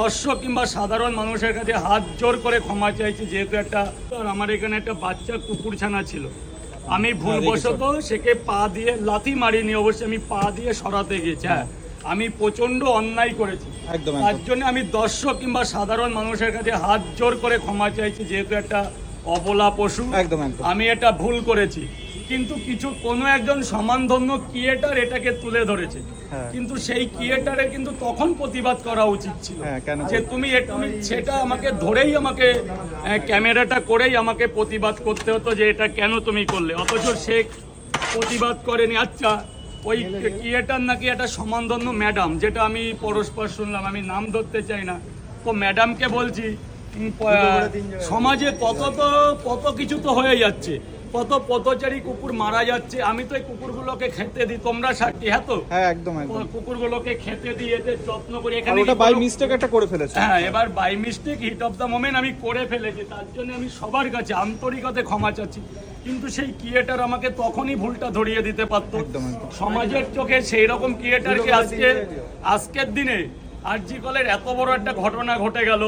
দর্শক কিংবা সাধারণ মানুষের কাছে হাত জোর করে ক্ষমা চাইছি, যেহেতু আমার এখানে একটা বাচ্চা কুকুরছানা ছিল, আমি ভুলবশত সেকে পা দিয়ে লাথি মারিনি, অবশ্যই আমি পা দিয়ে সরাতে গেছি। হ্যাঁ, আমি প্রচন্ড অন্যায় করেছি, তার জন্য আমি দর্শক কিংবা সাধারণ মানুষের কাছে হাত জোর করে ক্ষমা চাইছি, যেহেতু একটা অবলা পশু, আমি এটা ভুল করেছি। কিন্তু কোনো একজন সমানধন্য ক্রিয়েটার এটাকে তুলে ধরেছে, কিন্তু সেই ক্রিয়েটারে কিন্তু তখন প্রতিবাদ করা উচিত ছিল যে তুমি সেটা আমাকে ধরেই আমাকে ক্যামেরাটা করেই আমাকে প্রতিবাদ করতে হতো যে এটা কেন তুমি করলে, অথচ সে প্রতিবাদ করেনি। আচ্ছা, ওই ক্রিয়েটার নাকি একটা সমানধন্য ম্যাডাম, যেটা আমি পরস্পর শুনলাম, আমি নাম ধরতে চাই না, তো ম্যাডামকে বলছি সমাজে কত কিছু তো হয়ে যাচ্ছে, কত পথচারী কুকুর মারা যাচ্ছে, আমি তো এই কুকুরগুলোকে খেতে দিই, তোমরা সাক্ষী। হ্যাঁ, তো একদম কুকুরগুলোকে খেতে দিই, এদের যত্ন করি। এখানে বাই মিস্টেক একটা করে ফেলেছে। হ্যাঁ, এবার by mistake heat of the moment আমি করে ফেলেছি, তার জন্য আমি সবার কাছে আন্তরিকতায় ক্ষমা চাচ্ছি। কিন্তু সেই ক্রিয়েটার আমাকে তখনই ভুলটা ধরিয়ে দিতে পারতো। সমাজের চোখে সেই রকম ক্রিয়েটারকে আজকের দিনে আরজি কলের এত বড় একটা ঘটনা ঘটে গেল,